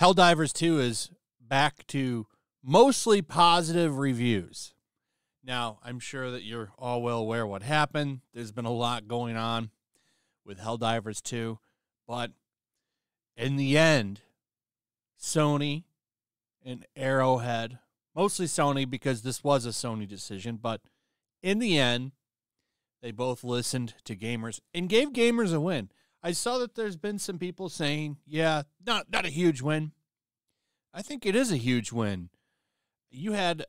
Helldivers 2 is back to mostly positive reviews. Now, I'm sure that you're all well aware what happened. There's been a lot going on with Helldivers 2, but in the end, Sony and Arrowhead, mostly Sony because this was a Sony decision, but in the end, they both listened to gamers and gave gamers a win. I saw that there's been some people saying, yeah, not a huge win. I think it is a huge win. You had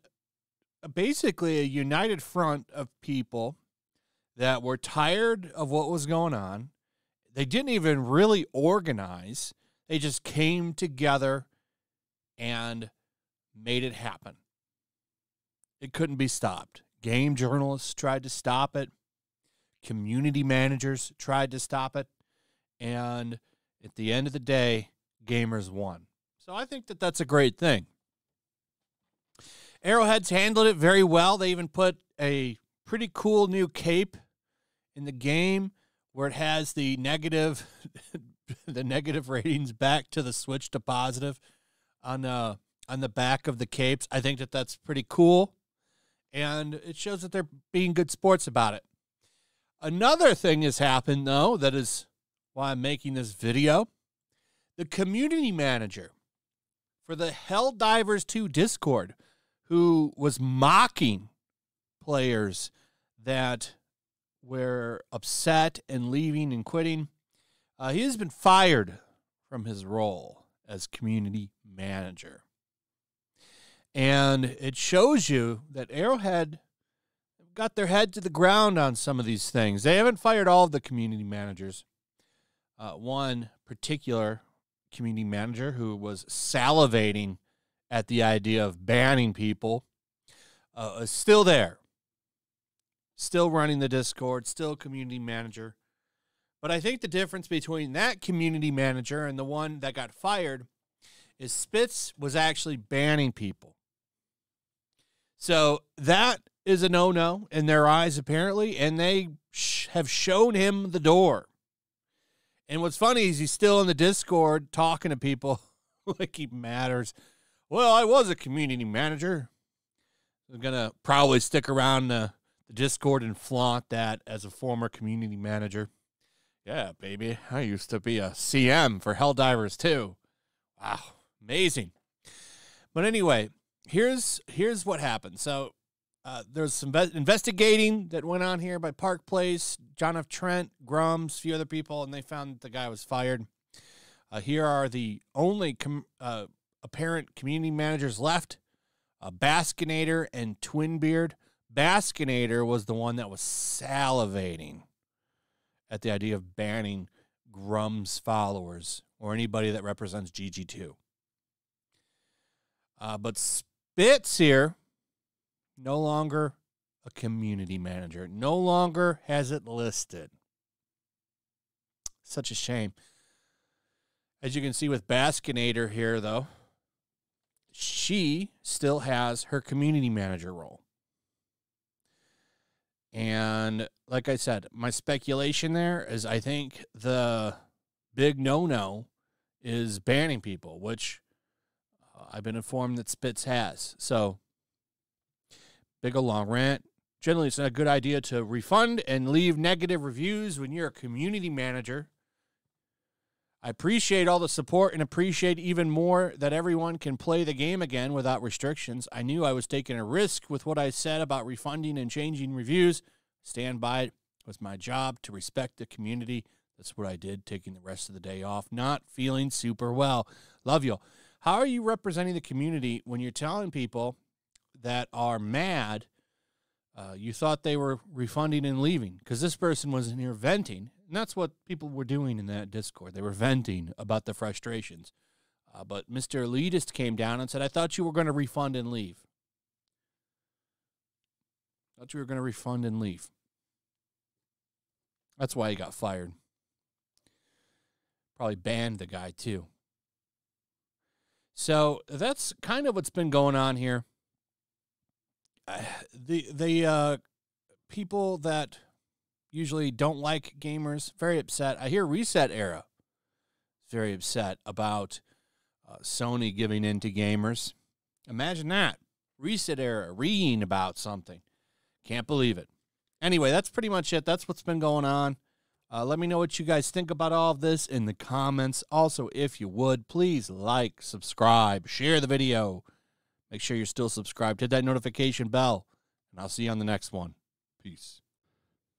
basically a united front of people that were tired of what was going on. They didn't even really organize. They just came together and made it happen. It couldn't be stopped. Game journalists tried to stop it. Community managers tried to stop it. And at the end of the day, gamers won. So I think that that's a great thing. Arrowhead's handled it very well. They even put a pretty cool new cape in the game where it has the negative the negative ratings back to the switch to positive on the back of the capes. I think that that's pretty cool. And it shows that they're being good sports about it. Another thing has happened, though, that is why I'm making this video. The community manager for the Helldivers 2 Discord, who was mocking players that were upset and leaving and quitting, he has been fired from his role as community manager. And it shows you that Arrowhead got their head to the ground on some of these things. They haven't fired all of the community managers. One particular community manager who was salivating at the idea of banning people is still there. Still running the Discord, still a community manager. But I think the difference between that community manager and the one that got fired is Spitz was actually banning people. So that is a no-no in their eyes, apparently, and they have shown him the door. And what's funny is he's still in the Discord talking to people like he matters. Well, I was a community manager. I'm going to probably stick around the Discord and flaunt that as a former community manager. Yeah, baby, I used to be a CM for Helldivers 2. Wow, amazing. But anyway, here's what happened. So there's some investigating that went on here by Park Place, John F. Trent, Grums, a few other people, and they found that the guy was fired. Here are the only apparent community managers left, Baskinator and Twinbeard. Baskinator was the one that was salivating at the idea of banning Grum's followers or anybody that represents GG2. But Spitz here, no longer a community manager, no longer has it listed. Such a shame. As you can see with Baskinator here, though, she still has her community manager role. And like I said, my speculation there is I think the big no-no is banning people, which I've been informed that Spitz has. So, big or long rant. Generally, it's not a good idea to refund and leave negative reviews when you're a community manager. I appreciate all the support and appreciate even more that everyone can play the game again without restrictions. I knew I was taking a risk with what I said about refunding and changing reviews. Stand by it. It was my job to respect the community. That's what I did, taking the rest of the day off, not feeling super well. Love you. How are you representing the community when you're telling people that are mad you thought they were refunding and leaving? Because this person was in here venting. And that's what people were doing in that Discord. They were venting about the frustrations. But Mr. Elitist came down and said, I thought you were going to refund and leave. Thought you were going to refund and leave. That's why he got fired. Probably banned the guy, too. So that's kind of what's been going on here. The people that usually don't like gamers very upset. I hear Reset Era is very upset about Sony giving in to gamers. Imagine that. Reset Era reading about something. Can't believe it. Anyway, that's pretty much it. That's what's been going on. Let me know what you guys think about all of this in the comments. Also, if you would, please like, subscribe, share the video. Make sure you're still subscribed. Hit that notification bell, and I'll see you on the next one. Peace.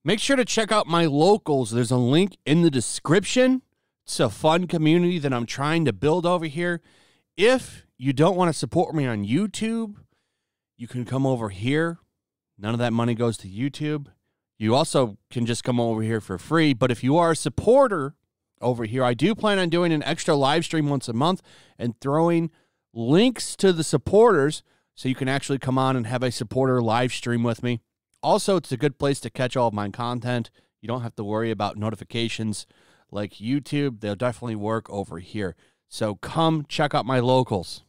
Make sure to check out my locals. There's a link in the description. It's a fun community that I'm trying to build over here. If you don't want to support me on YouTube, you can come over here. None of that money goes to YouTube. You also can just come over here for free. But if you are a supporter over here, I do plan on doing an extra live stream once a month and throwing links to the supporters so you can actually come on and have a supporter live stream with me. Also, it's a good place to catch all of my content. You don't have to worry about notifications like YouTube. They'll definitely work over here. So come check out my locals.